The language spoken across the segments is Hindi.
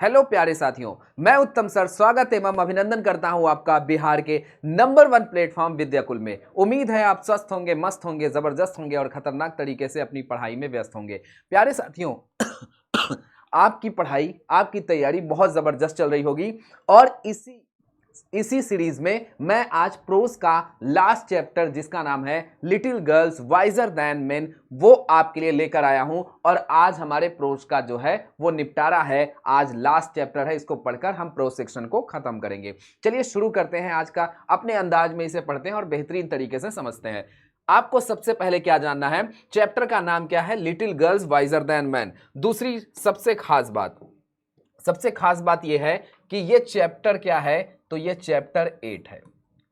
हेलो प्यारे साथियों, मैं उत्तम सर स्वागत एवं अभिनंदन करता हूं आपका बिहार के नंबर 1 प्लेटफॉर्म विद्याकुल में। उम्मीद है आप स्वस्थ होंगे, मस्त होंगे, जबरदस्त होंगे और खतरनाक तरीके से अपनी पढ़ाई में व्यस्त होंगे। प्यारे साथियों आपकी पढ़ाई, आपकी तैयारी बहुत जबरदस्त चल रही होगी और इसी सीरीज में मैं आज प्रोज का लास्ट चैप्टर जिसका नाम है little girls wiser then main वो आपके लिए लेकर आया हूं। और आज हमारे प्रोज का जो है वो निपटारा है, आज लास्ट चैप्टर है, इसको पढ़कर हम प्रोज सेक्शन को खत्म करेंगे। चलिए शुरू करते हैं आज का, अपने अंदाज में इसे पढ़ते हैं और बेहतरीन तरीके से समझते हैं। आपको सबसे पहले क्या जानना है, चैप्टर का नाम क्या है, little girls wiser than man. दूसरी सबसे खास बात यह है कि यह चैप्टर क्या है, तो ये चैप्टर 8 है।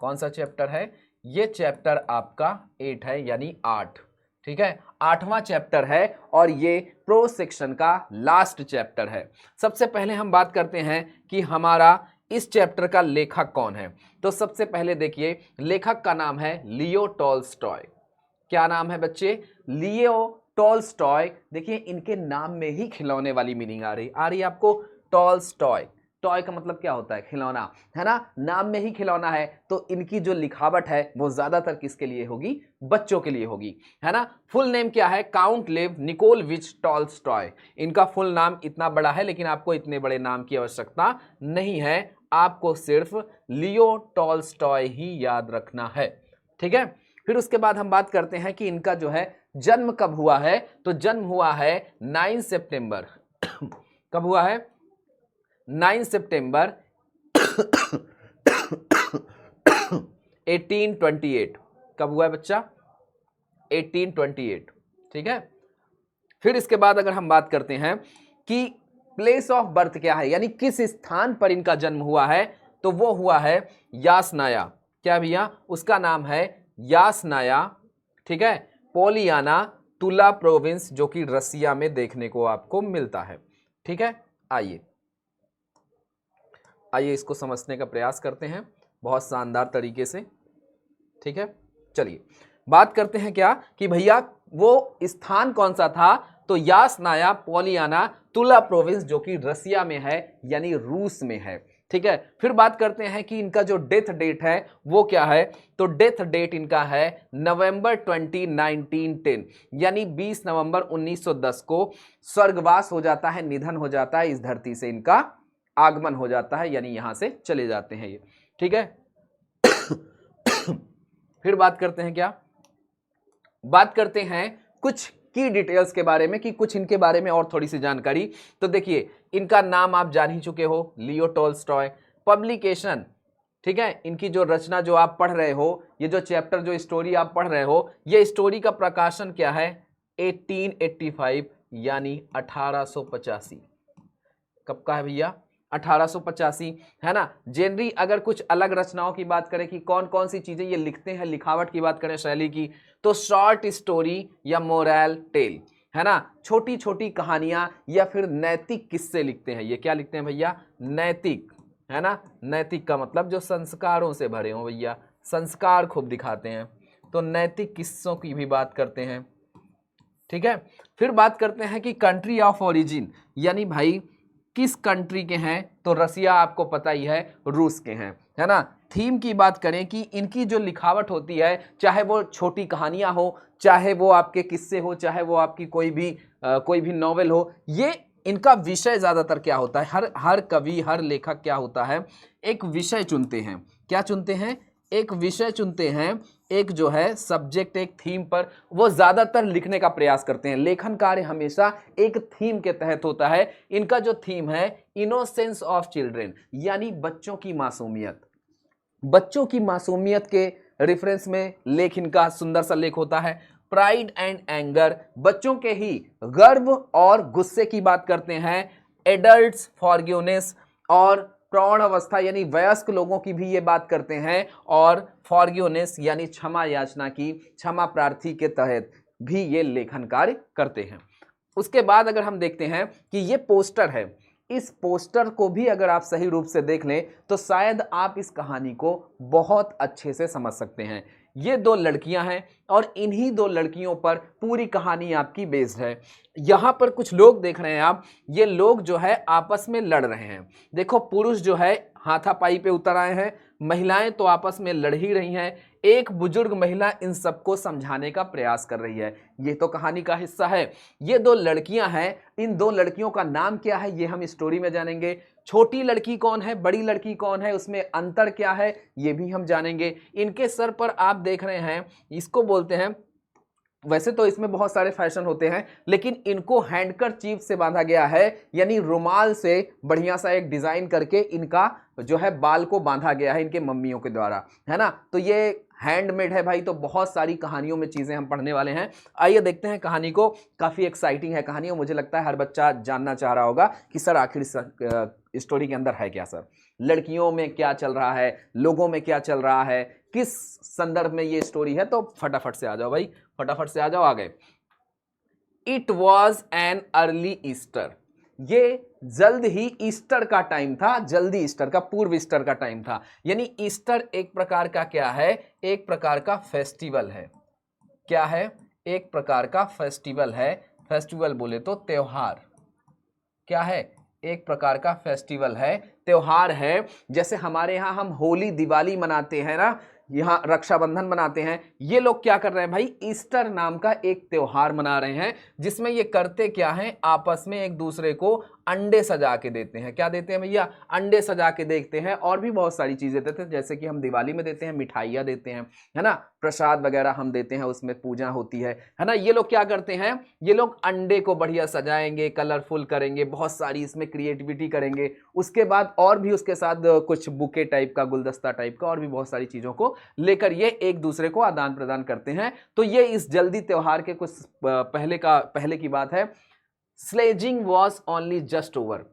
कौन सा चैप्टर है, ये चैप्टर आपका 8 है, यानी 8। ठीक है, 8वां चैप्टर है और ये प्रोज सेक्शन का लास्ट चैप्टर है। सबसे पहले हम बात करते हैं कि हमारा इस चैप्टर का लेखक कौन है। तो सबसे पहले देखिए, लेखक का नाम है लियो टॉल्स्टॉय। क्या नाम है बच्चे, लियो टॉल्स्टॉय। देखिए इनके नाम में ही खिलौने वाली मीनिंग आ रही है आपको। टॉल्स्टॉय, टॉय का मतलब क्या होता है, खिलौना, है ना, नाम में ही खिलौना है, तो इनकी जो लिखावट है वो ज्यादातर किसके लिए होगी, बच्चों के लिए होगी, है ना। फुल नेम क्या है, काउंट लेव निकोलविच टॉल्स्टॉय। इनका फुल नाम इतना बड़ा है, लेकिन आपको इतने बड़े नाम की आवश्यकता नहीं है, आपको सिर्फ लियो टॉल्स्टॉय ही याद रखना है। ठीक है, फिर उसके बाद हम बात करते हैं कि इनका जो है जन्म कब हुआ है। तो जन्म हुआ है 9 सितंबर कब हुआ है, 9 सितंबर 1828। कब हुआ है बच्चा, 1828। ठीक है, फिर इसके बाद अगर हम बात करते हैं कि प्लेस ऑफ बर्थ क्या है, यानी किस स्थान पर इनका जन्म हुआ है, तो वो हुआ है यासनाया। क्या भैया, उसका नाम है यासनाया। ठीक है, पोलियाना तुला प्रोविंस, जो कि रसिया में देखने को आपको मिलता है। ठीक है, आइए इसको समझने का प्रयास करते हैं बहुत शानदार तरीके से। ठीक है, चलिए बात करते हैं क्या कि भैया वो स्थान कौन सा था, तो यासनाया पोलियाना तुला प्रोविंस, जो कि रसिया में है, यानी रूस में है। ठीक है, फिर बात करते हैं कि इनका जो डेथ डेट है वो क्या है, तो डेथ डेट इनका है नवंबर 20, 1910, यानी 20 नवंबर 1910 को स्वर्गवास हो जाता है, निधन हो जाता है, इस धरती से इनका आगमन हो जाता है, यानी यहां से चले जाते हैं ये। ठीक है फिर बात करते हैं क्या, बात करते हैं कुछ की डिटेल्स के बारे में कि कुछ इनके बारे में और थोड़ी सी जानकारी। तो देखिए इनका नाम आप जान ही चुके हो, लियो टॉल्स्टॉय। पब्लिकेशन, ठीक है, इनकी जो रचना जो आप पढ़ रहे हो, ये जो चैप्टर जो स्टोरी आप पढ़ रहे हो, ये स्टोरी का प्रकाशन क्या है, 1885, यानी 1885। कब का है भैया, 1885, है ना। जेनरी अगर कुछ अलग रचनाओं की बात करें कि कौन कौन सी चीजें ये लिखते हैं, लिखावट की बात करें शैली की, तो शॉर्ट स्टोरी या मोरल टेल, है ना, छोटी छोटी कहानियां या फिर नैतिक किस्से लिखते हैं। ये क्या लिखते हैं भैया, नैतिक, है ना। नैतिक का मतलब जो संस्कारों से भरे हो भैया, संस्कार खूब दिखाते हैं, तो नैतिक किस्सों की भी बात करते हैं। ठीक है, फिर बात करते हैं कि कंट्री ऑफ ओरिजिन, यानी भाई किस कंट्री के हैं, तो रसिया आपको पता ही है, रूस के हैं, है ना। थीम की बात करें कि इनकी जो लिखावट होती है, चाहे वो छोटी कहानियां हो, चाहे वो आपके किस्से हो, चाहे वो आपकी कोई भी नॉवेल हो, ये इनका विषय ज्यादातर क्या होता है, हर कवि, हर लेखक क्या होता है, एक विषय चुनते हैं। क्या चुनते हैं, एक विषय चुनते हैं, एक जो है सब्जेक्ट, एक थीम पर वो ज्यादातर लिखने का प्रयास करते हैं। लेखन कार्य हमेशा एक थीम के तहत होता है। इनका जो थीम है इनोसेंस ऑफ चिल्ड्रेन, यानी बच्चों की मासूमियत। बच्चों की मासूमियत के रेफरेंस में लेख इनका सुंदर सा लेख होता है। प्राइड एंड एंगर, बच्चों के ही गर्व और गुस्से की बात करते हैं। एडल्ट्स फॉरगिवनेस, और प्रौढ़ अवस्था यानी वयस्क लोगों की भी ये बात करते हैं। और फॉरगिवनेस यानी क्षमा याचना की, क्षमा प्रार्थी के तहत भी ये लेखन कार्य करते हैं। उसके बाद अगर हम देखते हैं कि ये पोस्टर है, इस पोस्टर को भी अगर आप सही रूप से देख लें तो शायद आप इस कहानी को बहुत अच्छे से समझ सकते हैं। ये दो लड़कियां हैं और इन्हीं दो लड़कियों पर पूरी कहानी आपकी बेस्ड है। यहां पर कुछ लोग देख रहे हैं आप, ये लोग जो है आपस में लड़ रहे हैं। देखो पुरुष जो है हाथापाई पे उतर आए हैं, महिलाएं तो आपस में लड़ ही रही हैं। एक बुजुर्ग महिला इन सबको समझाने का प्रयास कर रही है। ये तो कहानी का हिस्सा है। ये दो लड़कियां हैं, इन दो लड़कियों का नाम क्या है ये हम स्टोरी में जानेंगे। छोटी लड़की कौन है, बड़ी लड़की कौन है, उसमें अंतर क्या है ये भी हम जानेंगे। इनके सर पर आप देख रहे हैं, इसको बोलते हैं, वैसे तो इसमें बहुत सारे फैशन होते हैं लेकिन इनको हैंडकरचीफ से बांधा गया है, यानी रुमाल से बढ़िया सा एक डिजाइन करके इनका जो है बाल को बांधा गया है इनके मम्मियों के द्वारा, है ना। तो ये हैंडमेड है भाई। तो बहुत सारी कहानियों में चीजें हम पढ़ने वाले हैं। आइए देखते हैं कहानी को। काफी एक्साइटिंग है कहानी और मुझे लगता है हर बच्चा जानना चाह रहा होगा कि सर आखिर स्टोरी के अंदर है क्या, सर लड़कियों में क्या चल रहा है, लोगों में क्या चल रहा है, किस संदर्भ में ये स्टोरी है। तो फटाफट से आ जाओ भाई, फटाफट से आ जाओ, आ गए। It was an early Easter, ये जल्द ही ईस्टर का टाइम था, जल्दी ईस्टर का, पूर्व ईस्टर का टाइम था। यानी ईस्टर एक प्रकार का क्या है, एक प्रकार का फेस्टिवल है। क्या है, एक प्रकार का फेस्टिवल है। फेस्टिवल बोले तो त्योहार। क्या है, एक प्रकार का फेस्टिवल है, त्योहार है। जैसे हमारे यहां हम होली दिवाली मनाते हैं ना, यहाँ रक्षाबंधन मनाते हैं, ये लोग क्या कर रहे हैं भाई, ईस्टर नाम का एक त्योहार मना रहे हैं जिसमें ये करते क्या हैं, आपस में एक दूसरे को अंडे सजा के देते हैं। क्या देते हैं भैया, अंडे सजा के देखते हैं और भी बहुत सारी चीजें देते हैं, जैसे कि हम दिवाली में देते हैं, मिठाइयाँ देते हैं, है ना, प्रसाद वगैरह हम देते हैं, उसमें पूजा होती है ना। ये लोग क्या करते हैं, ये लोग अंडे को बढ़िया सजाएंगे, कलरफुल करेंगे, बहुत सारी इसमें क्रिएटिविटी करेंगे, उसके बाद और भी उसके साथ कुछ बुके टाइप का, गुलदस्ता टाइप का, और भी बहुत सारी चीजों को लेकर ये एक दूसरे को आदान प्रदान करते हैं। तो ये इस जल्दी त्योहार के कुछ पहले की बात है। Sledging was only just over,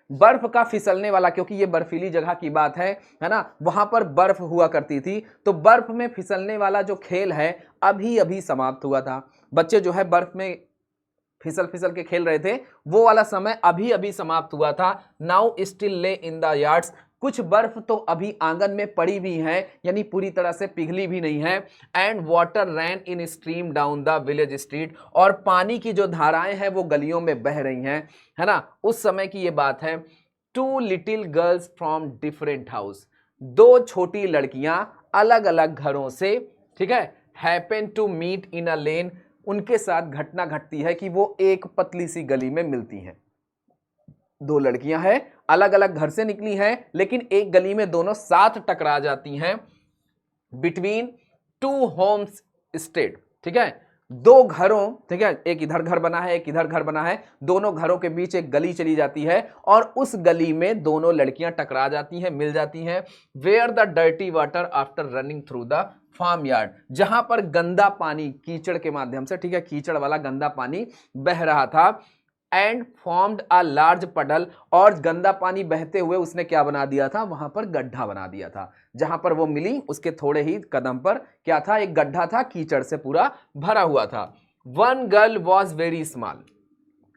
बर्फ का फिसलने वाला, क्योंकि ये बर्फीली जगह की बात है ना, वहां पर बर्फ हुआ करती थी, तो बर्फ में फिसलने वाला जो खेल है अभी अभी समाप्त हुआ था। बच्चे जो है बर्फ में फिसल फिसल के खेल रहे थे, वो वाला समय अभी अभी समाप्त हुआ था। नाउ स्टिल ले इन द यार्ड्स, कुछ बर्फ तो अभी आंगन में पड़ी भी है, यानी पूरी तरह से पिघली भी नहीं है। And water ran in stream down the village street, और पानी की जो धाराएं हैं वो गलियों में बह रही हैं, है ना। उस समय की ये बात है। Two little girls from different house, दो छोटी लड़कियां अलग अलग घरों से, ठीक है, happen to meet in a lane, उनके साथ घटना घटती है कि वो एक पतली सी गली में मिलती हैं। दो लड़कियां हैं, अलग अलग घर से निकली हैं, लेकिन एक गली में दोनों साथ टकरा जाती हैं। बिटवीन टू होम्स स्टेट, ठीक है, दो घरों, ठीक है, एक इधर घर बना है, एक इधर घर बना है, दोनों घरों के बीच एक गली चली जाती है और उस गली में दोनों लड़कियां टकरा जाती हैं, मिल जाती हैं। Where the dirty water after running through the farmyard, जहां पर गंदा पानी कीचड़ के माध्यम से, ठीक है, कीचड़ वाला गंदा पानी बह रहा था। एंड फॉर्म्ड अ लार्ज पडल, और गंदा पानी बहते हुए उसने क्या बना दिया था, वहां पर गड्ढा बना दिया था। जहां पर वो मिली उसके थोड़े ही कदम पर क्या था, एक गड्ढा था, कीचड़ से पूरा भरा हुआ था। One girl was very small,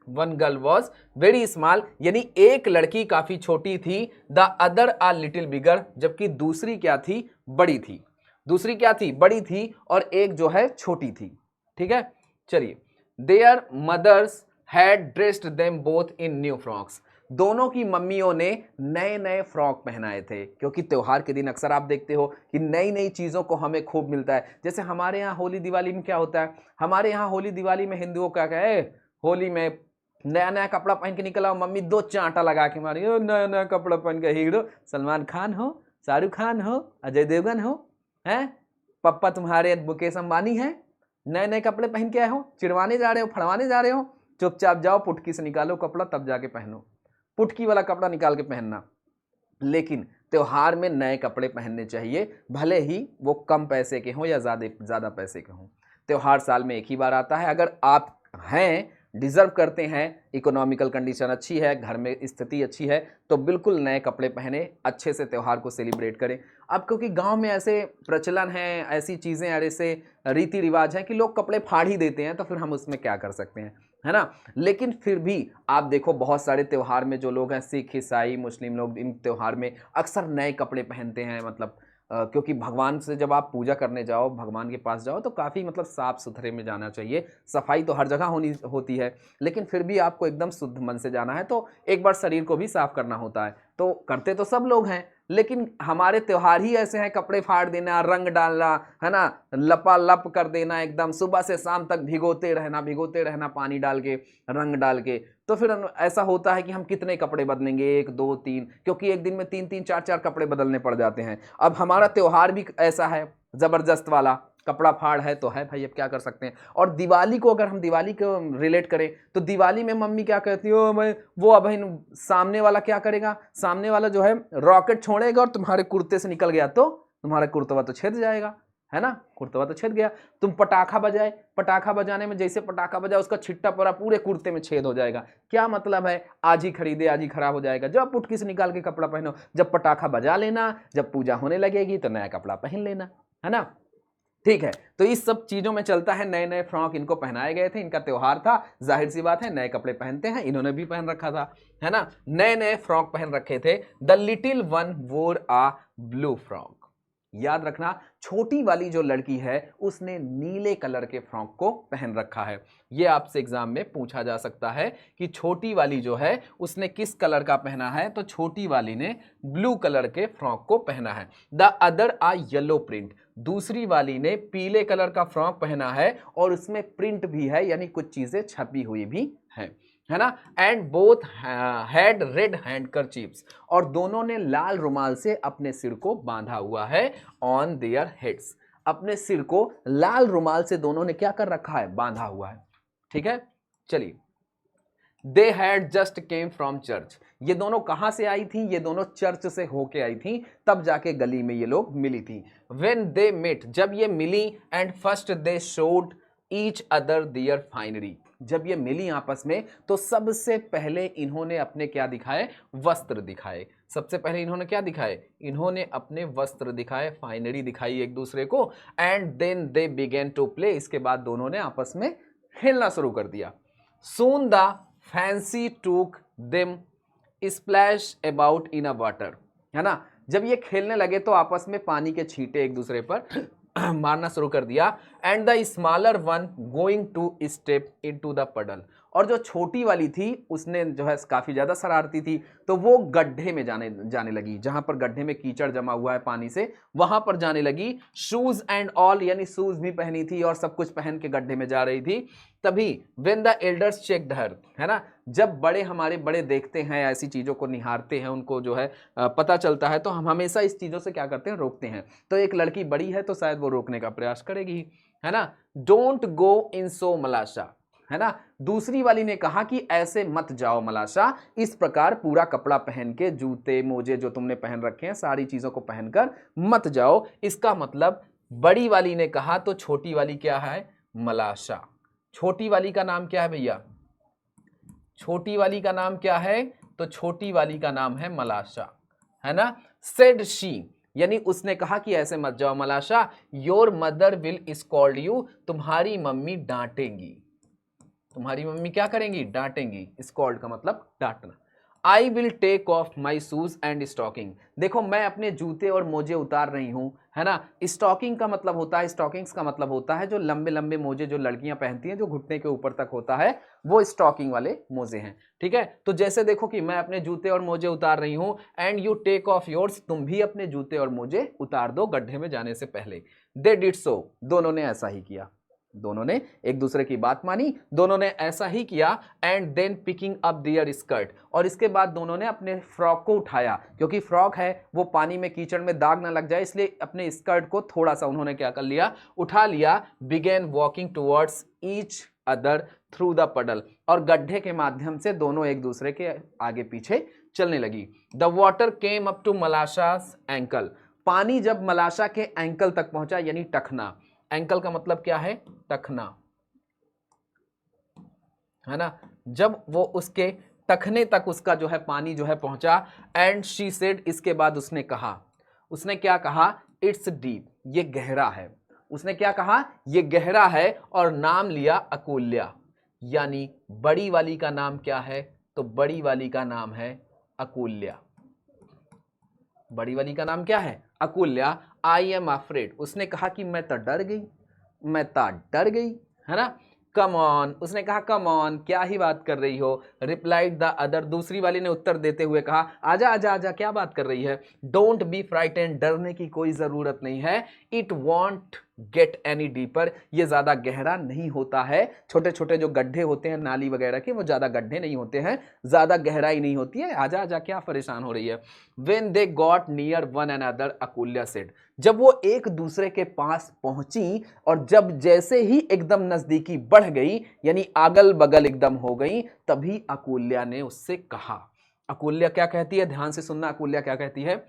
one girl was very small, यानी एक लड़की काफी छोटी थी। The other uh little bigger, जबकि दूसरी क्या थी, बड़ी थी। दूसरी क्या थी, बड़ी थी, और एक जो है छोटी थी, ठीक है। चलिए, their mothers had dressed them both in new frocks, दोनों की मम्मियों ने नए नए फ्रॉक पहनाए थे, क्योंकि त्योहार के दिन अक्सर आप देखते हो कि नई नई चीजों को हमें खूब मिलता है। जैसे हमारे यहाँ होली दिवाली में क्या होता है, हमारे यहाँ होली दिवाली में हिंदुओं का क्या है, होली में नया नया कपड़ा पहन के निकला, मम्मी दो चांटा लगा के मारी, नया नया कपड़ा पहन के, हीरो सलमान खान हो, शाहरुख खान हो, अजय देवगन हो, हैं, पप्पा तुम्हारे मुकेश अंबानी हैं, नए नए कपड़े पहन के आए हो, चिड़वाने जा रहे हो, फड़वाने जा रहे हो, चुपचाप जाओ पुटकी से निकालो कपड़ा, तब जाके पहनो, पुटकी वाला कपड़ा निकाल के पहनना। लेकिन त्योहार में नए कपड़े पहनने चाहिए, भले ही वो कम पैसे के हों या ज़्यादा पैसे के हों। त्योहार साल में एक ही बार आता है। अगर आप हैं, डिजर्व करते हैं, इकोनॉमिकल कंडीशन अच्छी है, घर में स्थिति अच्छी है, तो बिल्कुल नए कपड़े पहने, अच्छे से त्यौहार को सेलिब्रेट करें। अब क्योंकि गांव में ऐसे प्रचलन हैं, ऐसी चीज़ें, ऐसे रीति रिवाज हैं कि लोग कपड़े फाड़ ही देते हैं, तो फिर हम उसमें क्या कर सकते हैं, है ना। लेकिन फिर भी आप देखो बहुत सारे त्यौहार में जो लोग हैं, सिख, ईसाई, मुस्लिम लोग, इन त्यौहार में अक्सर नए कपड़े पहनते हैं, मतलब क्योंकि भगवान से जब आप पूजा करने जाओ, भगवान के पास जाओ, तो काफ़ी मतलब साफ सुथरे में जाना चाहिए। सफाई तो हर जगह होती है, लेकिन फिर भी आपको एकदम शुद्ध मन से जाना है, तो एक बार शरीर को भी साफ करना होता है। तो करते तो सब लोग हैं, लेकिन हमारे त्योहार ही ऐसे हैं, कपड़े फाड़ देना, रंग डालना, है ना, लपालप कर देना, एकदम सुबह से शाम तक भिगोते रहना पानी डाल के, रंग डाल के। तो फिर ऐसा होता है कि हम कितने कपड़े बदलेंगे, 1 2 3, क्योंकि एक दिन में 3 4 4 कपड़े बदलने पड़ जाते हैं। अब हमारा त्योहार भी ऐसा है जबरदस्त वाला, कपड़ा फाड़ है तो है भाई, अब क्या कर सकते हैं। और दिवाली को, अगर हम दिवाली को रिलेट करें, तो दिवाली में मम्मी क्या कहती हो, मैं वो अब सामने वाला क्या करेगा, सामने वाला जो है रॉकेट छोड़ेगा और तुम्हारे कुर्ते से निकल गया तो तुम्हारा कुर्तवा तो छेद जाएगा, है ना, कुर्तवा तो छेद गया। तुम पटाखा बजाए, पटाखा बजाने में जैसे पटाखा बजाए उसका छिट्टा पड़ा पूरे कुर्ते में छेद हो जाएगा। क्या मतलब है, आज ही खरीदे आज ही खराब हो जाएगा। जब पुटकी से निकाल के कपड़ा पहनो, जब पटाखा बजा लेना, जब पूजा होने लगेगी तो नया कपड़ा पहन लेना, है ना। ठीक है, तो इस सब चीजों में चलता है। नए नए फ्रॉक इनको पहनाए गए थे, इनका त्योहार था, जाहिर सी बात है नए कपड़े पहनते हैं, इन्होंने भी पहन रखा था, है ना, नए नए फ्रॉक पहन रखे थे। द लिटिल वन वोर आ ब्लू फ्रॉक। याद रखना, छोटी वाली जो लड़की है उसने नीले कलर के फ्रॉक को पहन रखा है। यह आपसे एग्जाम में पूछा जा सकता है कि छोटी वाली जो है उसने किस कलर का पहना है, तो छोटी वाली ने ब्लू कलर के फ्रॉक को पहना है। The other a yellow print. दूसरी वाली ने पीले कलर का फ्रॉक पहना है और उसमें प्रिंट भी है, यानी कुछ चीजें छपी हुई भी है ना। And both had red handkerchiefs. और दोनों ने लाल रुमाल से अपने सिर को बांधा हुआ है। On their heads. अपने सिर को लाल रुमाल से दोनों ने क्या कर रखा है, बांधा हुआ है। ठीक है, चलिए। They had just came from church. ये दोनों कहां से आई थी, ये दोनों चर्च से होके आई थी, तब जाके गली में ये लोग मिली थी। व्हेन दे मेट, जब ये मिली, and first they showed each other their finery. जब ये मिली आपस में, तो सबसे पहले इन्होंने अपने क्या दिखाए, वस्त्र दिखाए। सबसे पहले इन्होंने क्या दिखाए, इन्होंने अपने वस्त्र दिखाए, फाइनरी दिखाई एक दूसरे को। And then they began to play. इसके बाद दोनों ने आपस में खेलना शुरू कर दिया। सून द फैंसी टूक them splash about in a water, है ना। जब ये खेलने लगे तो आपस में पानी के छींटे एक दूसरे पर मारना शुरू कर दिया। And the smaller one going to step into the puddle. और जो छोटी वाली थी उसने जो है काफी ज्यादा शरारती थी, तो वो गड्ढे में जाने लगी, जहां पर गड्ढे में कीचड़ जमा हुआ है पानी से, वहां पर जाने लगी। शूज एंड ऑल, यानी शूज भी पहनी थी और सब कुछ पहन के गड्ढे में जा रही थी। तभी व्हेन द एल्डर्स चेक्ड हर, है ना, जब बड़े हमारे बड़े देखते हैं, ऐसी चीजों को निहारते हैं, उनको जो है पता चलता है, तो हम हमेशा इस चीजों से क्या करते हैं, रोकते हैं। तो एक लड़की बड़ी है तो शायद वो रोकने का प्रयास करेगी, है ना। डोंट गो इन सो मलाशा, है ना। दूसरी वाली ने कहा कि ऐसे मत जाओ मलाशा, इस प्रकार पूरा कपड़ा पहन के, जूते मोजे जो तुमने पहन रखे हैं, सारी चीजों को पहनकर मत जाओ। इसका मतलब बड़ी वाली ने कहा तो छोटी वाली क्या है, मलाशा। छोटी वाली का नाम क्या है भैया, छोटी वाली का नाम क्या है, तो छोटी वाली का नाम है मलाशा, है ना। सेड शी, यानी उसने कहा कि ऐसे मत जाओ Malasha. Your mother will scold you, तुम्हारी मम्मी डांटेंगी। तुम्हारी मम्मी क्या करेंगी, डांटेंगी। स्कॉल्ड का मतलब डांटना। I will take off my shoes and stocking. देखो मैं अपने जूते और मोजे उतार रही हूं, है ना। स्टॉकिंग का मतलब होता है, स्टॉकिंग्स का मतलब होता है जो लंबे लंबे मोजे जो लड़कियां पहनती हैं, जो घुटने के ऊपर तक होता है, वो स्टॉकिंग वाले मोजे हैं। ठीक है, तो जैसे देखो कि मैं अपने जूते और मोजे उतार रही हूं, and you take off yours, तुम भी अपने जूते और मोजे उतार दो गड्ढे में जाने से पहले। दे डिड सो, दोनों ने ऐसा ही किया। दोनों ने एक दूसरे की बात मानी, दोनों ने ऐसा ही किया। And then picking up their skirt, और इसके बाद दोनों ने अपने फ्रॉक को उठाया, क्योंकि फ्रॉक है वो पानी में कीचड़ में दाग ना लग जाए, इसलिए अपने स्कर्ट को थोड़ा सा उन्होंने क्या कर लिया, उठा लिया। Began walking towards each other through the puddle, और गड्ढे के माध्यम से दोनों एक दूसरे के आगे पीछे चलने लगी। The water came up to Malasha's ankle. पानी जब मलाशा के एंकल तक पहुंचा, यानी टखना। एंकल का मतलब क्या है, टखना, है ना। जब वो उसके टखने तक उसका जो है पानी जो है पहुंचा। एंड शी सेड, इसके बाद उसने कहा, उसने क्या कहा, इट्स डीप, ये गहरा है। उसने क्या कहा, ये गहरा है, और नाम लिया अकूल्या। यानी बड़ी वाली का नाम क्या है, तो बड़ी वाली का नाम है अकूल्या। बड़ी वाली का नाम क्या है, अकूल्या। आई एम अफ्रेड, उसने कहा कि मैं तो डर गई, मैं तो डर गई, है ना। कम ऑन, उसने कहा कम ऑन, क्या ही बात कर रही हो। रिप्लाइड द अदर, दूसरी वाली ने उत्तर देते हुए कहा आजा आजा आजा, क्या बात कर रही है। डोंट बी फ्राइटेंड, डरने की कोई जरूरत नहीं है। It won't get any deeper, ये ज्यादा गहरा नहीं होता है। छोटे छोटे जो गड्ढे होते हैं नाली वगैरह के, वो ज्यादा गड्ढे नहीं होते हैं, ज्यादा गहराई नहीं होती है। आजा आजा, क्या परेशान हो रही है। When they got near one another, अकुल्या said, जब वो एक दूसरे के पास पहुंची और जब जैसे ही एकदम नजदीकी बढ़ गई, यानी अगल बगल एकदम हो गई, तभी अकुल्या ने उससे कहा। अकुल्या क्या कहती है, ध्यान से सुनना, अकुल्या क्या कहती है।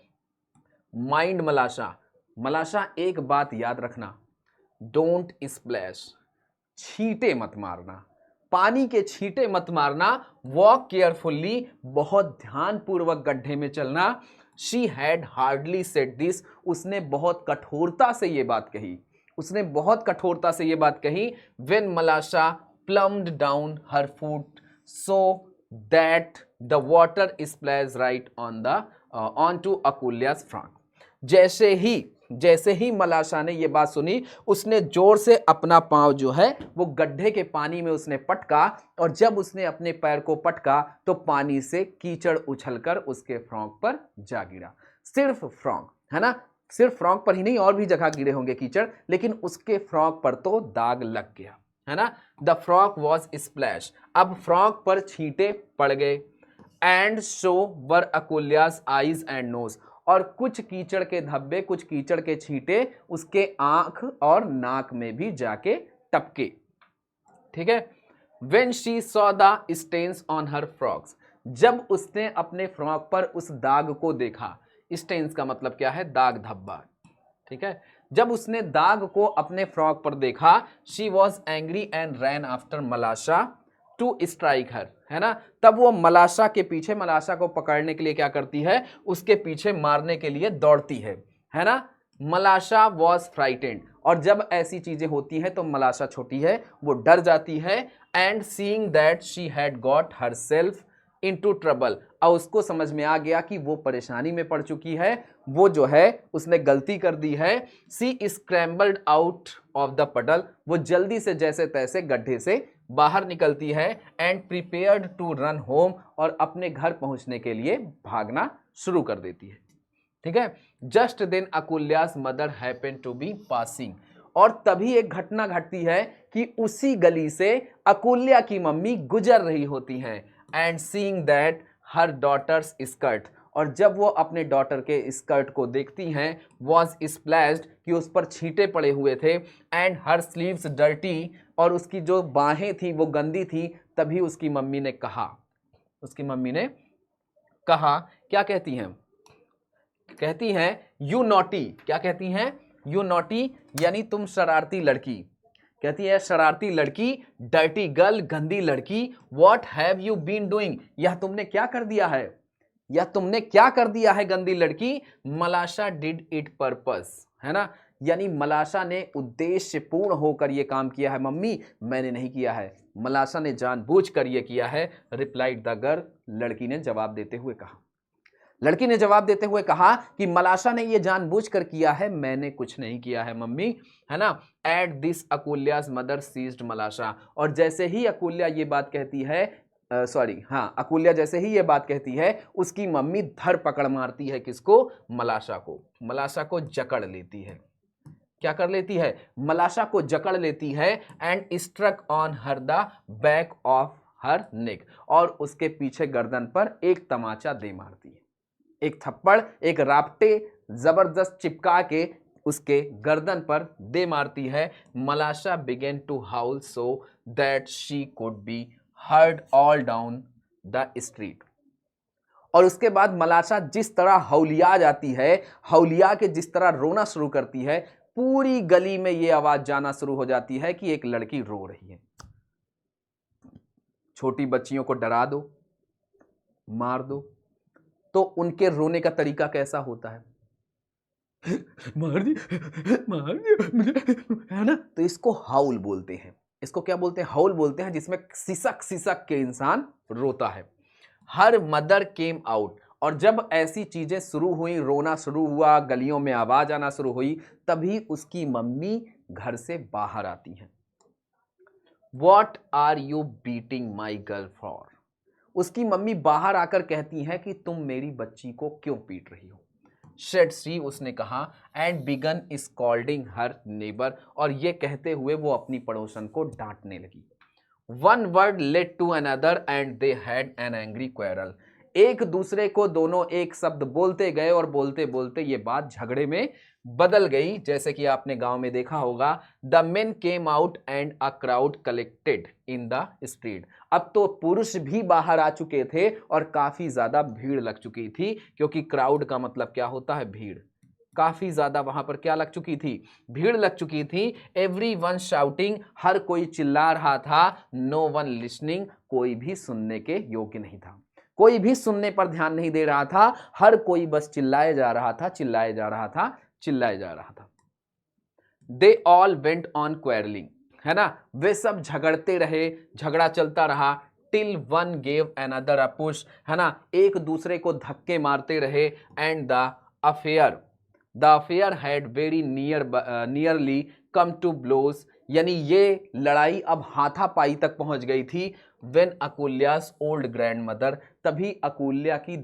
माइंड मलाशा, मलाशा एक बात याद रखना, डोंट स्प्लैश, छींटे मत मारना, पानी के छींटे मत मारना। वॉक केयरफुल्ली, बहुत ध्यानपूर्वक गड्ढे में चलना। She had hardly said this, उसने बहुत कठोरता से ये बात कही, उसने बहुत कठोरता से ये बात कही। When Malasha plumped down her foot so that the water splash right on to Akoulya's front, जैसे ही मलाशा ने ये बात सुनी, उसने जोर से अपना पांव जो है वो गड्ढे के पानी में उसने पटका, और जब उसने अपने पैर को पटका तो पानी से कीचड़ उछलकर उसके फ्रॉक पर जा गिरा। सिर्फ फ्रॉक, है ना, सिर्फ फ्रॉक पर ही नहीं, और भी जगह गिरे होंगे कीचड़, लेकिन उसके फ्रॉक पर तो दाग लग गया, है ना। द फ्रॉक वॉज स्प्लैश, अब फ्रॉक पर छींटे पड़ गए। And so were Akoulya's eyes and nose, और कुछ कीचड़ के धब्बे, कुछ कीचड़ के छींटे उसके आंख और नाक में भी जाके टपके, ठीक है। When she saw the stains on her frocks, जब उसने अपने फ्रॉक पर उस दाग को देखा, स्टेन्स का मतलब क्या है, दाग धब्बा, ठीक है। जब उसने दाग को अपने फ्रॉक पर देखा, she was angry and ran after Malasha to strike her, है ना। तब वो मलाशा के पीछे, मलाशा को पकड़ने के लिए क्या करती है, उसके पीछे मारने के लिए दौड़ती है ना। मलाशा वॉज फ्राइटेंड, और जब ऐसी चीजें होती हैं तो मलाशा छोटी है, वो डर जाती है। And seeing that she had got herself into trouble, और उसको समझ में आ गया कि वो परेशानी में पड़ चुकी है, वो जो है उसने गलती कर दी है। सी स्क्रैम्बल्ड आउट ऑफ द पटल, वो जल्दी से जैसे तैसे गड्ढे से बाहर निकलती है। And prepared to run home, और अपने घर पहुंचने के लिए भागना शुरू कर देती है, ठीक है। Just then Akoulya's mother happen to be passing, और तभी एक घटना घटती है कि उसी गली से अकुल्या की मम्मी गुजर रही होती हैं। And seeing that her daughter's skirt, और जब वो अपने डॉटर के स्कर्ट को देखती हैं, वॉज स्प्लैश्ड, कि उस पर छींटे पड़े हुए थे। एंड हर स्लीव्स डर्टी, और उसकी जो बाहें थी वो गंदी थी। तभी उसकी मम्मी ने कहा, उसकी मम्मी ने कहा, क्या कहती हैं, कहती हैं यू नॉटी, क्या कहती हैं, यू नॉटी, यानी तुम शरारती लड़की। कहती है शरारती लड़की, डर्टी गर्ल, गंदी लड़की, what have you been doing, यह तुमने क्या कर दिया है, यह तुमने क्या कर दिया है गंदी लड़की। मलाशा डिड इट पर्पस, है ना, यानी मलाशा ने उद्देश्यपूर्ण होकर यह काम किया है। मम्मी मैंने नहीं किया है, मलाशा ने जानबूझकर यह किया है। रिप्लाइड द गर्ल, लड़की ने जवाब देते हुए कहा, लड़की ने जवाब देते हुए कहा कि मलाशा ने यह जानबूझकर किया है, मैंने कुछ नहीं किया है मम्मी, है ना। At this Akoulya's mother seized Malasha, और जैसे ही अकुल्या ये बात कहती है, अकुल्या जैसे ही ये बात कहती है, उसकी मम्मी धर पकड़ मारती है किसको, मलाशा को। मलाशा को जकड़ लेती है, क्या कर लेती है, मलाशा को जकड़ लेती है। And struck on her the back of her neck, और उसके पीछे गर्दन पर एक तमाचा दे मारती है, एक थप्पड़, एक रापटे जबरदस्त चिपका के उसके गर्दन पर दे मारती है। Malasha began to howl so that she could be heard all down the street, और उसके बाद मलाशा जिस तरह हौलिया जाती है, हौलिया के जिस तरह रोना शुरू करती है, पूरी गली में यह आवाज जाना शुरू हो जाती है कि एक लड़की रो रही है। छोटी बच्चियों को डरा दो, मार दो, तो उनके रोने का तरीका कैसा होता है, मार दी मुझे, है ना। तो इसको हाउल बोलते हैं, इसको क्या बोलते हैं, हाउल बोलते हैं, जिसमें सिसक सिसक के इंसान रोता है। हर मदर केम आउट, और जब ऐसी चीजें शुरू हुई, रोना शुरू हुआ, गलियों में आवाज आना शुरू हुई, तभी उसकी मम्मी घर से बाहर आती है। What are you beating my girl for? उसकी मम्मी बाहर आकर कहती हैं कि तुम मेरी बच्ची को क्यों पीट रही हो। Said she, उसने कहा, and began scolding her neighbor, और ये कहते हुए वो अपनी पड़ोसन को डांटने लगी। One word led to another and they had an angry quarrel. एक दूसरे को दोनों एक शब्द बोलते गए और बोलते बोलते ये बात झगड़े में बदल गई। जैसे कि आपने गांव में देखा होगा, the main came out and a crowd collected in the street. अब तो पुरुष भी बाहर आ चुके थे और काफी ज्यादा भीड़ लग चुकी थी, क्योंकि क्राउड का मतलब क्या होता है? भीड़। काफी ज्यादा वहां पर क्या लग चुकी थी? भीड़ लग चुकी थी। एवरी वन शाउटिंग, हर कोई चिल्ला रहा था। नो वन लिसनिंग, कोई भी सुनने के योग्य नहीं था, कोई भी सुनने पर ध्यान नहीं दे रहा था। हर कोई बस चिल्लाए जा रहा था, चिल्लाए जा रहा था, चिल्लाए जा रहा था। They all went on quarrelling, है ना, वे सब झगड़ते रहे, झगड़ा चलता रहा। Till one gave another a push, है ना, एक दूसरे को धक्के मारते रहे। And the affair had very nearly come to blows, यानी ये लड़ाई अब हाथापाई तक पहुंच गई थी। When Akulya's old grandmother, तभी अकुल्या की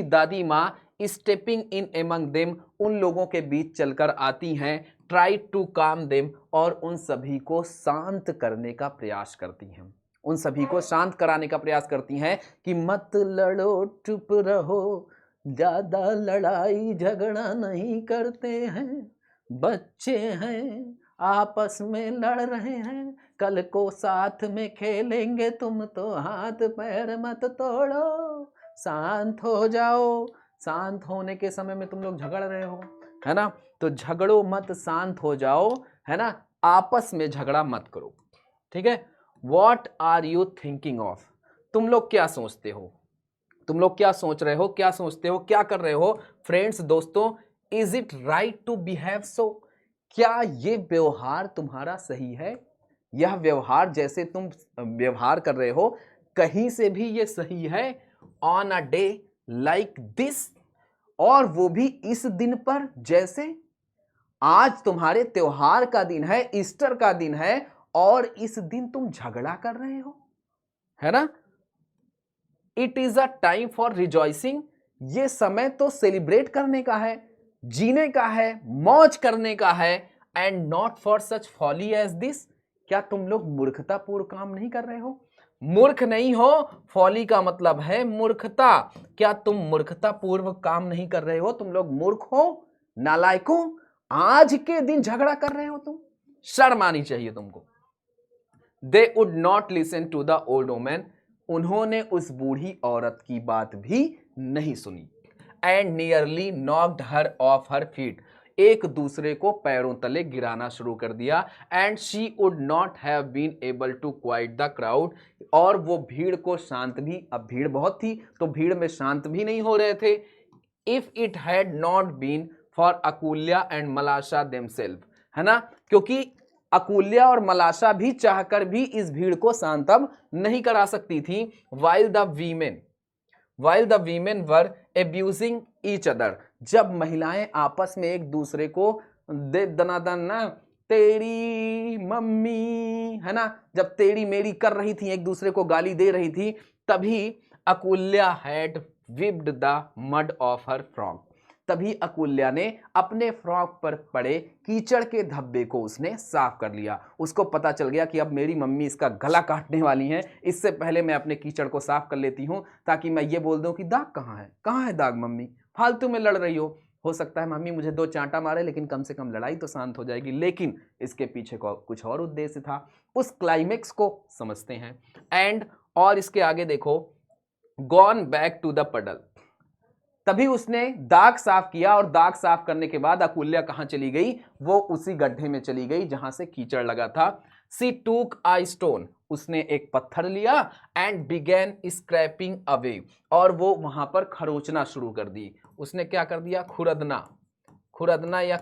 दादी माँ स्टेपिंग इन एमंग देम, उन लोगों के बीच चलकर आती हैं। ट्राई टू काम देम, और उन सभी को शांत करने का प्रयास करती हैं, उन सभी को शांत कराने का प्रयास करती हैं कि मत लड़ो, चुप रहो, ज्यादा लड़ाई झगड़ा नहीं करते हैं, बच्चे हैं, आपस में लड़ रहे हैं, कल को साथ में खेलेंगे, तुम तो हाथ पैर मत तोड़ो, शांत हो जाओ। शांत होने के समय में तुम लोग झगड़ रहे हो, है ना, तो झगड़ो मत, शांत हो जाओ, है ना, आपस में झगड़ा मत करो, ठीक है। What are you thinking of, तुम लोग क्या सोचते हो, तुम लोग क्या सोच रहे हो, क्या सोचते हो, क्या कर रहे हो फ्रेंड्स, दोस्तों। Is it right to behave so, क्या ये व्यवहार तुम्हारा सही है? यह व्यवहार जैसे तुम व्यवहार कर रहे हो, कहीं से भी ये सही है? On a day like this, और वो भी इस दिन पर, जैसे आज तुम्हारे त्योहार का दिन है, ईस्टर का दिन है, और इस दिन तुम झगड़ा कर रहे हो, है ना। It is a time for rejoicing, ये समय तो सेलिब्रेट करने का है, जीने का है, मौज करने का है। And not for such folly as this, क्या तुम लोग मूर्खतापूर्ण काम नहीं कर रहे हो? मूर्ख नहीं हो, फॉली का मतलब है मूर्खता। क्या तुम मूर्खतापूर्व काम नहीं कर रहे हो? तुम लोग मूर्ख हो, नालायक हो, आज के दिन झगड़ा कर रहे हो तुम, शर्म आनी चाहिए तुमको। They would not listen to the old woman, उन्होंने उस बूढ़ी औरत की बात भी नहीं सुनी। And nearly knocked her off her feet, एक दूसरे को पैरों तले गिराना शुरू कर दिया। And she would not have been able to quiet the crowd, और वो भीड़ को शांत भी, अब भीड़ बहुत थी तो भीड़ में शांत भी नहीं हो रहे थे। If it had not been for Akoulya and Malasha themselves, है ना, क्योंकि अकुल्या और मलाशा भी चाहकर भी इस भीड़ को शांत अब नहीं करा सकती थी। While the women were abusing each other, जब महिलाएं आपस में एक दूसरे को दे दनादन ना, तेरी मम्मी, है ना, जब तेरी मेरी कर रही थी, एक दूसरे को गाली दे रही थी, तभी Akoulya had whipped the mud off her frock, तभी अकुल्या ने अपने फ्रॉक पर पड़े कीचड़ के धब्बे को उसने साफ कर लिया। उसको पता चल गया कि अब मेरी मम्मी इसका गला काटने वाली हैं, इससे पहले मैं अपने कीचड़ को साफ कर लेती हूं, ताकि मैं ये बोल दूं कि दाग कहाँ है दाग मम्मी, फालतू में लड़ रही हो सकता है मम्मी मुझे 2 चांटा मारे, लेकिन कम से कम लड़ाई तो शांत हो जाएगी। लेकिन इसके पीछे को कुछ और उद्देश्य था। उस क्लाइमेक्स को समझते हैं। एंड, और इसके आगे देखो, गॉन बैक टू द पडल, तभी उसने दाग साफ किया, और दाग साफ करने के बाद अकुल्या कहां चली गई? वो उसी गड्ढे में चली गई जहां से कीचड़ लगा था। सी टूक आई स्टोन, उसने एक पत्थर लिया। एंड बिगेन स्क्रैपिंग अवे, और वो वहां पर खरोचना शुरू कर दी। उसने क्या कर दिया? खुरदना या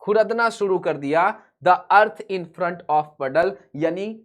खुरदना शुरू कर दिया। The earth in front of पडल, यानी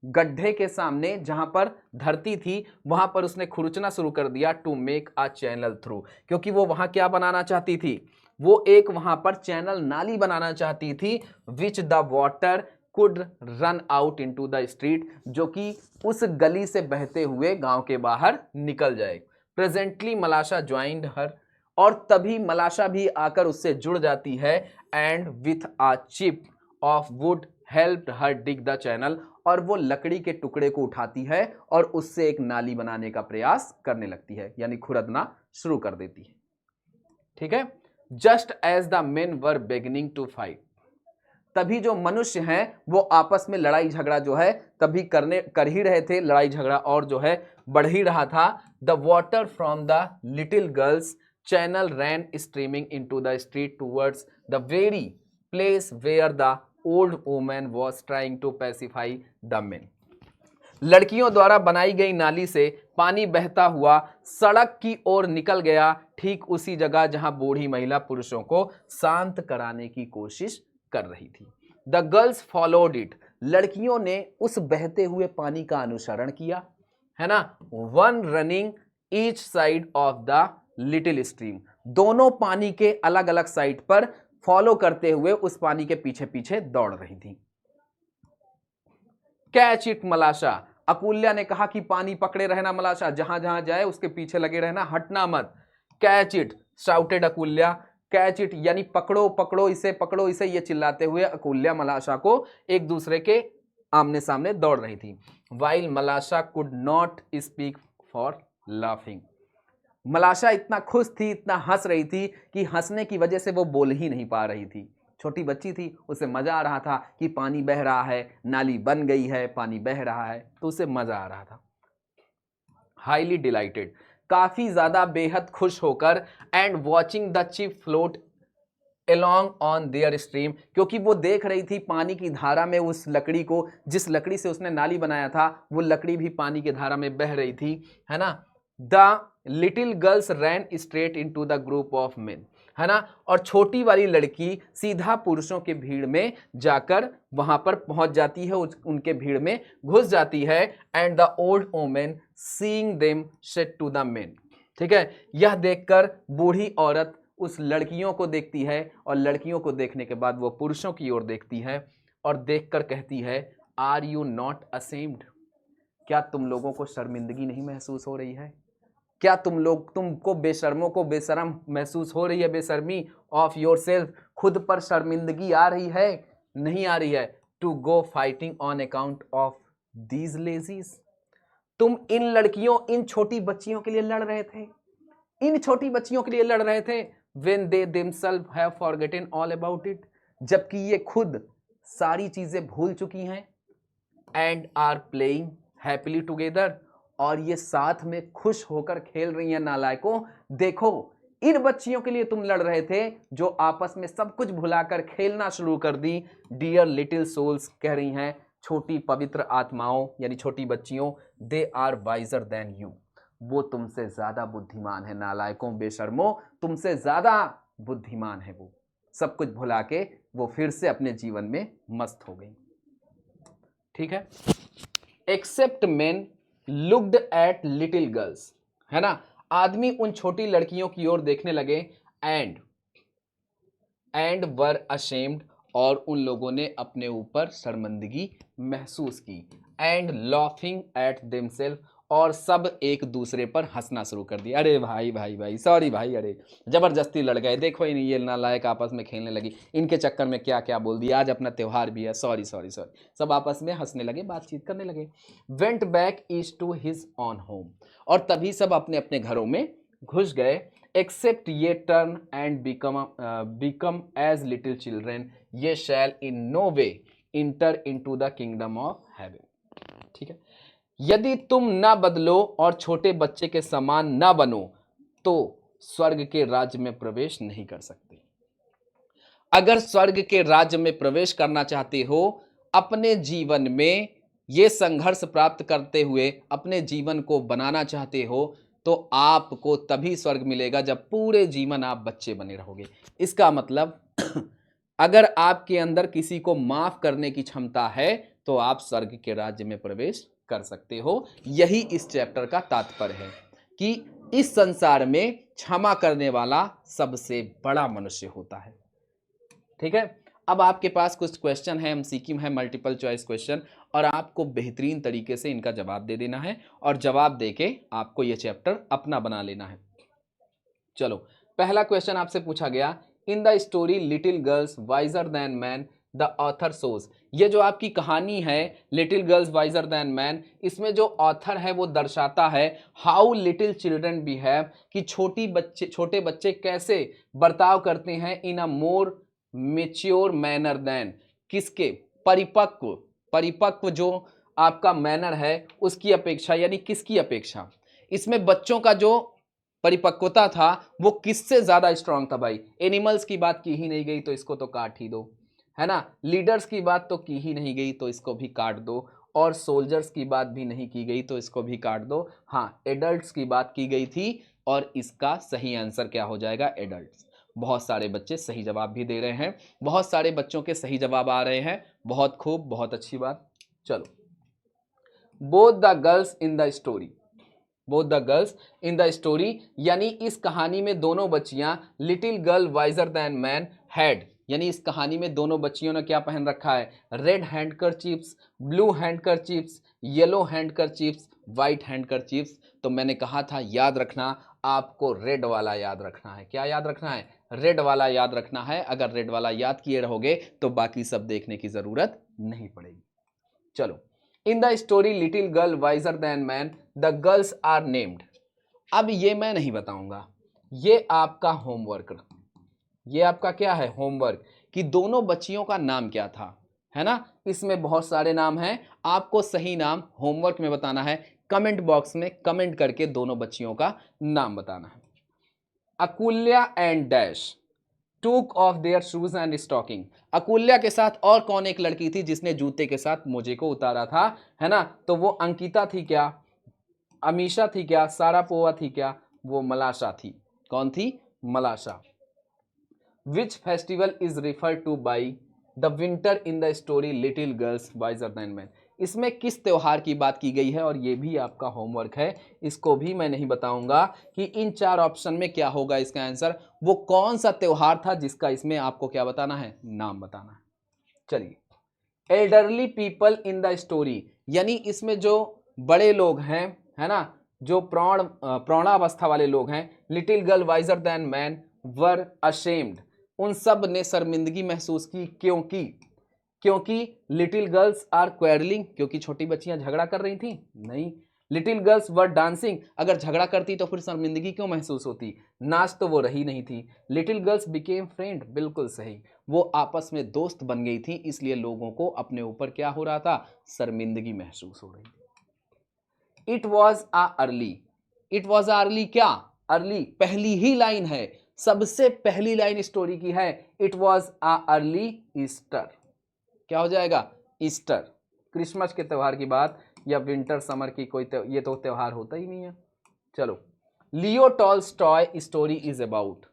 गड्ढे के सामने जहां पर धरती थी वहां पर उसने खुरचना शुरू कर दिया to make a channel through, क्योंकि वो वहां क्या बनाना चाहती थी, वो एक वहां पर चैनल नाली बनाना चाहती थी, which the water could run out into the street, जो कि उस गली से बहते हुए गांव के बाहर निकल जाए। प्रेजेंटली मलाशा ज्वाइंड हर, और तभी मलाशा भी आकर उससे जुड़ जाती है, and with a chip off would helped her dig the channel, और वो लकड़ी के टुकड़े को उठाती है और उससे एक नाली बनाने का प्रयास करने लगती है, यानी खुरदना शुरू कर देती है। ठीक है, just as the men were beginning to fight, तभी जो मनुष्य हैं वो आपस में लड़ाई झगड़ा जो है तभी कर ही रहे थे, लड़ाई झगड़ा और जो है बढ़ ही रहा था। The water from the little girls' channel ran streaming into the street towards the very place where the old woman was trying to pacify the men. लड़कियों द्वारा बनाई गई नाली से पानी बहता हुआ सड़क की ओर निकल गया, ठीक उसी जगह जहां बूढ़ी महिला पुरुषों को शांत कराने की कोशिश कर रही थी। द गर्ल्स फॉलोड इट, लड़कियों ने उस बहते हुए पानी का अनुसरण किया, है ना, one running each side of the little stream, दोनों पानी के अलग अलग साइड पर फॉलो करते हुए उस पानी के पीछे पीछे दौड़ रही थी। कैच इट मलाशा, अकुल्या ने कहा कि पानी पकड़े रहना मलाशा, जहां जहां जाए उसके पीछे लगे रहना, हटना मत। Catch it shouted Akoulya, catch it यानी पकड़ो पकड़ो इसे, ये चिल्लाते हुए अकुल्या मलाशा को एक दूसरे के आमने सामने दौड़ रही थी। While मलाशा could not speak for laughing, मलाशा इतना खुश थी, इतना हंस रही थी कि हंसने की वजह से वो बोल ही नहीं पा रही थी। छोटी बच्ची थी, उसे मजा आ रहा था कि पानी बह रहा है, नाली बन गई है, पानी बह रहा है, तो उसे मजा आ रहा था। हाईली डिलाइटेड, काफी ज्यादा बेहद खुश होकर, and watching the chip float along on their stream, क्योंकि वो देख रही थी पानी की धारा में उस लकड़ी को, जिस लकड़ी से उसने नाली बनाया था वो लकड़ी भी पानी की धारा में बह रही थी, है ना। The little girls ran straight into the group of men, है ना, और छोटी वाली लड़की सीधा पुरुषों के भीड़ में जाकर वहां पर पहुंच जाती है, उनके भीड़ में घुस जाती है। And the old woman seeing them said to the men, ठीक है, यह देखकर बूढ़ी औरत उस लड़कियों को देखती है और लड़कियों को देखने के बाद वो पुरुषों की ओर देखती है और देखकर कहती है, आर यू नॉट असेम्ड, क्या तुम लोगों को शर्मिंदगी नहीं महसूस हो रही है, क्या तुमको बेशर्मों को बेशर्म महसूस हो रही है, बेशर्मी ऑफ योरसेल्फ, खुद पर शर्मिंदगी आ रही है, नहीं आ रही है, to go fighting on account of these lassies, तुम इन लड़कियों, इन छोटी बच्चियों के लिए लड़ रहे थे, इन छोटी बच्चियों के लिए लड़ रहे थे, when they themselves have forgotten all about it, जबकि ये खुद सारी चीजें भूल चुकी हैं, and are playing happily together, और ये साथ में खुश होकर खेल रही हैं। नालायकों, देखो इन बच्चियों के लिए तुम लड़ रहे थे जो आपस में सब कुछ भुलाकर खेलना शुरू कर दी। डियर लिटिल सोल्स, कह रही हैं छोटी पवित्र आत्माओं यानी छोटी बच्चियों, they are wiser than you, वो तुमसे ज्यादा बुद्धिमान है। नालायकों, बेशर्मों, तुमसे ज्यादा बुद्धिमान है वो। सब कुछ भुला के वो फिर से अपने जीवन में मस्त हो गई। ठीक है, except men looked at little girls, है ना, आदमी उन छोटी लड़कियों की ओर देखने लगे, एंड वर अशेम्ड, और उन लोगों ने अपने ऊपर शर्मिंदगी महसूस की, एंड लॉफिंग एट देमसेल्फ, और सब एक दूसरे पर हंसना शुरू कर दिया। अरे भाई भाई भाई, सॉरी भाई, अरे जबरदस्ती लड़ गए, देखो ही नहीं ये नालायक आपस में खेलने लगी, इनके चक्कर में क्या क्या बोल दिया, आज अपना त्योहार भी है, सॉरी सॉरी सॉरी, सब आपस में हंसने लगे, बातचीत करने लगे। Went back east to his own home, और तभी सब अपने अपने घरों में घुस गए। Except ye turn and become as little children, ye shall in no way enter into the kingdom of heaven. ठीक है, यदि तुम ना बदलो और छोटे बच्चे के समान ना बनो तो स्वर्ग के राज्य में प्रवेश नहीं कर सकते। अगर स्वर्ग के राज्य में प्रवेश करना चाहते हो, अपने जीवन में ये संघर्ष प्राप्त करते हुए अपने जीवन को बनाना चाहते हो, तो आपको तभी स्वर्ग मिलेगा जब पूरे जीवन आप बच्चे बने रहोगे। इसका मतलब अगर आपके अंदर किसी को माफ करने की क्षमता है तो आप स्वर्ग के राज्य में प्रवेश कर सकते हो। यही इस चैप्टर का तात्पर्य है कि इस संसार में क्षमा करने वाला सबसे बड़ा मनुष्य होता है। ठीक है, अब आपके पास कुछ क्वेश्चन है, एमसीक्यू है, मल्टीपल चॉइस क्वेश्चन, और आपको बेहतरीन तरीके से इनका जवाब दे देना है और जवाब देके आपको यह चैप्टर अपना बना लेना है। चलो, पहला क्वेश्चन आपसे पूछा गया, in the story little girls wiser than man the author shows. ये जो आपकी कहानी है little girls wiser than man, इसमें जो ऑथर है वो दर्शाता है हाउ लिटिल चिल्ड्रन बिहेव, कि छोटे बच्चे कैसे बर्ताव करते हैं इन अ मोर मेच्योर मैनर देन, किसके, परिपक्व जो आपका मैनर है उसकी अपेक्षा, यानी किसकी अपेक्षा। इसमें बच्चों का जो परिपक्वता था वो किससे ज्यादा स्ट्रांग था भाई। एनिमल्स की बात की ही नहीं गई तो इसको तो काट ही दो, है ना। लीडर्स की बात तो की ही नहीं गई तो इसको भी काट दो, और सोल्जर्स की बात भी नहीं की गई तो इसको भी काट दो। हाँ, एडल्ट्स की बात की गई थी और इसका सही आंसर क्या हो जाएगा, एडल्ट्स। बहुत सारे बच्चे सही जवाब भी दे रहे हैं, बहुत सारे बच्चों के सही जवाब आ रहे हैं, बहुत खूब, बहुत अच्छी बात। चलो, both the girls in the story, both the girls in the story, यानी इस कहानी में दोनों बच्चियां, little girl wiser than man had, यानी इस कहानी में दोनों बच्चियों ने क्या पहन रखा है, रेड हैंडकरचीफ्स, ब्लू हैंडकरचीफ्स, येलो हैंडकरचीफ्स, व्हाइट हैंडकरचीफ्स। तो मैंने कहा था याद रखना, आपको रेड वाला याद रखना है। क्या याद रखना है, रेड वाला याद रखना है। अगर रेड वाला याद किए रहोगे तो बाकी सब देखने की जरूरत नहीं पड़ेगी। चलो, in the story little girl wiser than man the girls are named. अब ये मैं नहीं बताऊंगा, ये आपका होमवर्क, ये आपका क्या है, होमवर्क, कि दोनों बच्चियों का नाम क्या था, है ना। इसमें बहुत सारे नाम हैं, आपको सही नाम होमवर्क में बताना है, कमेंट बॉक्स में कमेंट करके दोनों बच्चियों का नाम बताना है। Akoulya and dash took off their shoes and stocking. Akoulya के साथ और कौन एक लड़की थी जिसने जूते के साथ मोजे को उतारा था, है ना। तो वो अंकिता थी क्या, अमीशा थी क्या, सारापोवा थी क्या, वो मलाशा थी। कौन थी, मलाशा। Which festival is refer two by the winter in the story little girls wiser than man. इसमें किस त्योहार की बात की गई है, और ये भी आपका होमवर्क है, इसको भी मैं नहीं बताऊंगा कि इन चार ऑप्शन में क्या होगा इसका आंसर, वो कौन सा त्योहार था जिसका इसमें आपको क्या बताना है, नाम बताना है। चलिए, elderly people in the story, यानी इसमें जो बड़े लोग हैं, है ना, जो प्रौढ़ावस्था वाले लोग हैं, little girl wiser than man were ashamed, उन सब ने शर्मिंदगी महसूस की, क्योंकि लिटिल गर्ल्स आर क्वेरलिंग, क्योंकि छोटी बच्चियां झगड़ा कर रही थी, नहीं। लिटिल गर्ल्स वर डांसिंग, अगर झगड़ा करती तो फिर शर्मिंदगी क्यों महसूस होती, नाच तो वो रही नहीं थी। लिटिल गर्ल्स बिकेम फ्रेंड, बिल्कुल सही, वो आपस में दोस्त बन गई थी, इसलिए लोगों को अपने ऊपर क्या हो रहा था, शर्मिंदगी महसूस हो रही थी। It was a early, it was a early, क्या अर्ली, पहली ही लाइन है, सबसे पहली लाइन स्टोरी की है, it was a early Easter. क्या हो जाएगा, ईस्टर, क्रिसमस के त्यौहार की बात, या विंटर समर की कोई ये तो त्यौहार होता ही नहीं है। चलो, Leo Tolstoy story is about,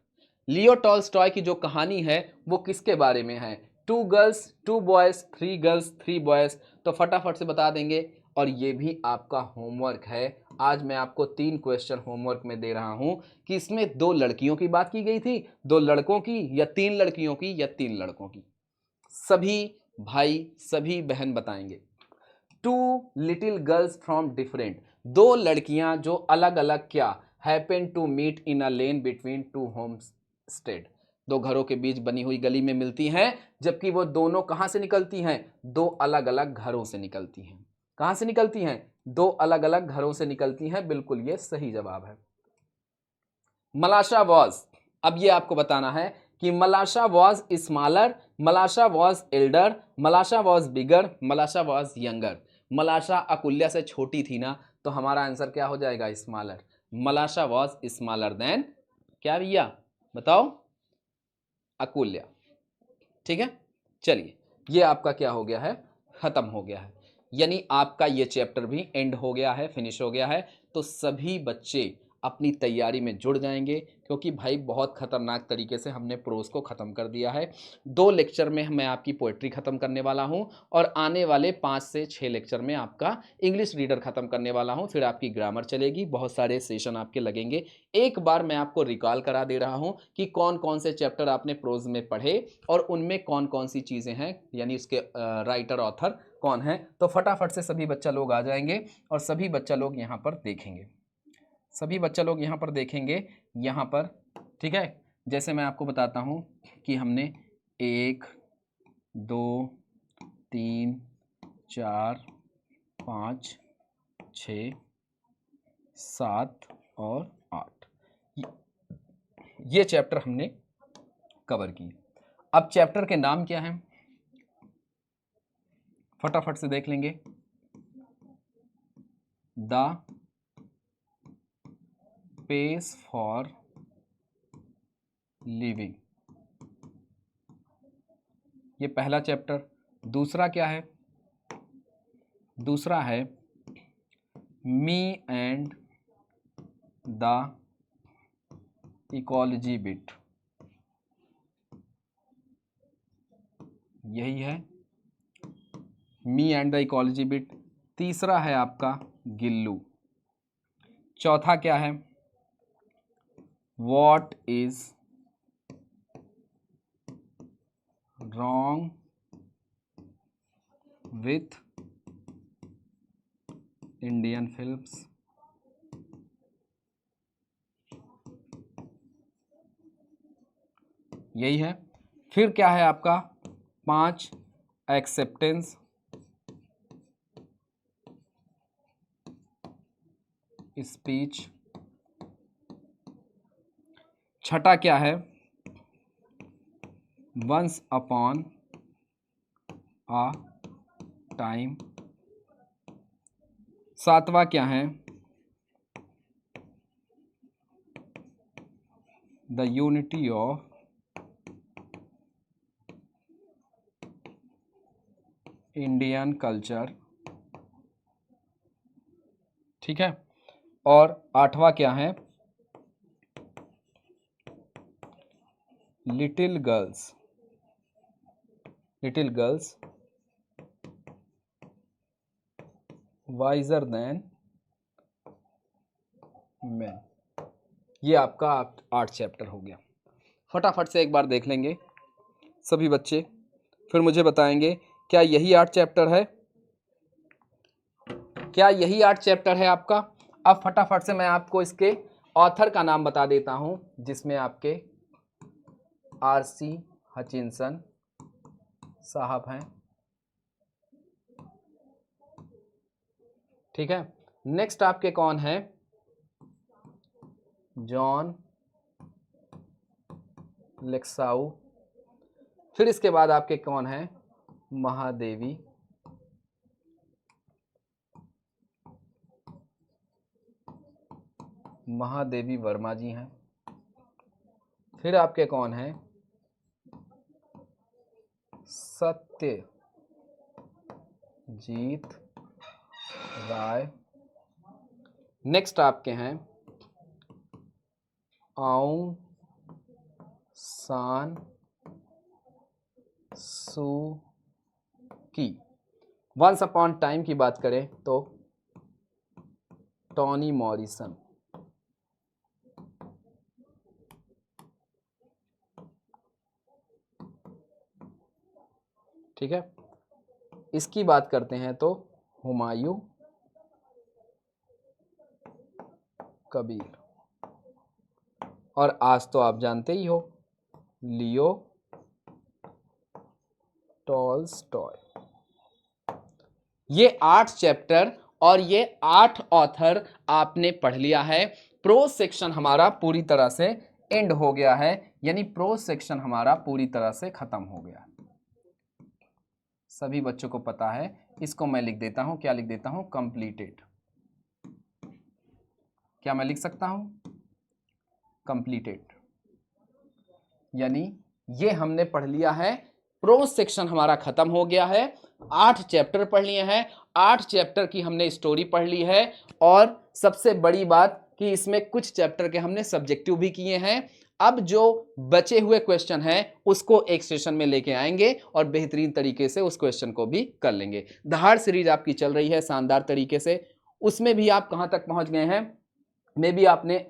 Leo Tolstoy की जो कहानी है वो किसके बारे में है, two girls two boys, three girls three boys. तो फटाफट से बता देंगे, और ये भी आपका होमवर्क है। आज मैं आपको 3 क्वेश्चन होमवर्क में दे रहा हूं कि इसमें 2 लड़कियों की बात की गई थी, 2 लड़कों की, या 3 लड़कियों की, या 3 लड़कों की। सभी भाई सभी बहन बताएंगे। 2 लिटिल गर्ल्स फ्रॉम डिफरेंट, 2 लड़कियां जो अलग अलग क्या, happen to meet in a lane between 2 homesteads, 2 घरों के बीच बनी हुई गली में मिलती हैं, जबकि वो दोनों कहां से निकलती हैं, 2 अलग अलग घरों से निकलती हैं। कहां से निकलती हैं, 2 अलग अलग घरों से निकलती हैं, बिल्कुल ये सही जवाब है। मलाशा वॉज, अब ये आपको बताना है कि Malasha was smaller, Malasha was elder, Malasha was bigger, Malasha was younger. Malasha Akoulya से छोटी थी ना, तो हमारा आंसर क्या हो जाएगा, smaller. Malasha was smaller than क्या भैया, बताओ, अकुल्या। ठीक है, चलिए, ये आपका क्या हो गया है, खत्म हो गया है, यानी आपका ये चैप्टर भी एंड हो गया है, फिनिश हो गया है। तो सभी बच्चे अपनी तैयारी में जुड़ जाएंगे, क्योंकि भाई बहुत खतरनाक तरीके से हमने प्रोज को ख़त्म कर दिया है। 2 लेक्चर में मैं आपकी पोएट्री ख़त्म करने वाला हूं और आने वाले 5 से 6 लेक्चर में आपका इंग्लिश रीडर ख़त्म करने वाला हूं। फिर आपकी ग्रामर चलेगी, बहुत सारे सेशन आपके लगेंगे। एक बार मैं आपको रिकॉल करा दे रहा हूं कि कौन कौन से चैप्टर आपने प्रोज में पढ़े और उनमें कौन कौन सी चीज़ें हैं, यानी उसके राइटर ऑथर कौन है। तो फटाफट से सभी बच्चा लोग आ जाएंगे और सभी बच्चा लोग यहाँ पर देखेंगे, सभी बच्चा लोग यहाँ पर देखेंगे, यहाँ पर, ठीक है। जैसे मैं आपको बताता हूँ कि हमने 1 2 3 4 5 6 7 और 8 ये चैप्टर हमने कवर किए। अब चैप्टर के नाम क्या हैं फटाफट से देख लेंगे। द पेस फॉर लिविंग, ये पहला चैप्टर। दूसरा क्या है? दूसरा है me and the ecology bit, यही है me and the ecology bit. तीसरा है आपका गिल्लू। चौथा क्या है? What is wrong with Indian films. यही है। फिर क्या है आपका? 5 एक्सेप्टेंस स्पीच। छठा क्या है? वंस अपॉन आ टाइम। सातवां क्या है? The unity of Indian culture, ठीक है। और 8वां क्या है? Little girls, little girls wiser than man. ये आपका 8 चैप्टर हो गया। फटाफट से एक बार देख लेंगे सभी बच्चे, फिर मुझे बताएंगे क्या यही 8 चैप्टर है, क्या यही 8 चैप्टर है आपका। अब फटाफट से मैं आपको इसके ऑथर का नाम बता देता हूं, जिसमें आपके R.C. हचिंसन साहब हैं, ठीक है। नेक्स्ट आपके कौन है? जॉन लेक्साउ। फिर इसके बाद आपके कौन है? महादेवी। महादेवी वर्मा जी हैं। फिर आपके कौन है? सत्यजीत राय। नेक्स्ट आपके हैं आउंग सान सू की। वंस अपॉन टाइम की बात करें तो टॉनी मॉरिसन, ठीक है। इसकी बात करते हैं तो हुमायूं कबीर। और आज तो आप जानते ही हो लियो टॉल्स्टॉय। ये 8 चैप्टर और ये 8 ऑथर आपने पढ़ लिया है। प्रोज सेक्शन हमारा पूरी तरह से एंड हो गया है, यानी प्रोज सेक्शन हमारा पूरी तरह से खत्म हो गया। सभी बच्चों को पता है। इसको मैं लिख देता हूं, क्या लिख देता हूं? कंप्लीटेड। क्या मैं लिख सकता हूं? कंप्लीटेड। यानी ये हमने पढ़ लिया है, प्रोज सेक्शन हमारा खत्म हो गया है। 8 चैप्टर पढ़ लिए हैं, 8 चैप्टर की हमने स्टोरी पढ़ ली है। और सबसे बड़ी बात कि इसमें कुछ चैप्टर के हमने सब्जेक्टिव भी किए हैं। अब जो बचे हुए क्वेश्चन हैं उसको एक सेशन में लेके आएंगे और बेहतरीन तरीके से उस क्वेश्चन को भी कर लेंगे। दहाड़ सीरीज आपकी चल रही है शानदार तरीके से, उसमें भी आप कहां तक पहुंच गए हैं? मे बी आपने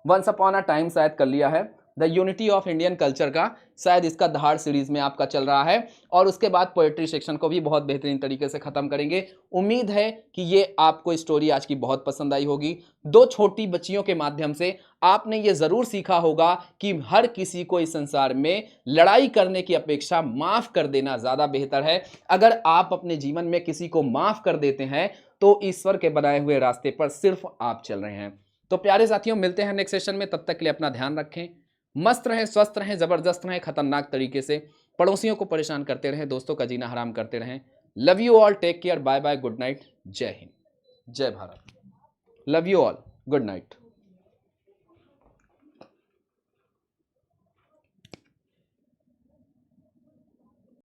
वंस अपॉन अ टाइम शायद कर लिया है, the unity of Indian culture का शायद इसका दहाड़ सीरीज में आपका चल रहा है, और उसके बाद पोएट्री सेक्शन को भी बहुत बेहतरीन तरीके से खत्म करेंगे। उम्मीद है कि ये आपको स्टोरी आज की बहुत पसंद आई होगी। दो छोटी बच्चियों के माध्यम से आपने ये जरूर सीखा होगा कि हर किसी को इस संसार में लड़ाई करने की अपेक्षा माफ कर देना ज्यादा बेहतर है। अगर आप अपने जीवन में किसी को माफ कर देते हैं तो ईश्वर के बनाए हुए रास्ते पर सिर्फ आप चल रहे हैं। तो प्यारे साथियों, मिलते हैं नेक्स्ट सेशन में, तब तक के लिए अपना ध्यान रखें, मस्त रहें, स्वस्थ रहें, जबरदस्त रहें, खतरनाक तरीके से पड़ोसियों को परेशान करते रहें, दोस्तों का जीना हराम करते रहें। Love you all, take care, bye bye, good night, जय हिंद, जय Bharat. Love you all, good night.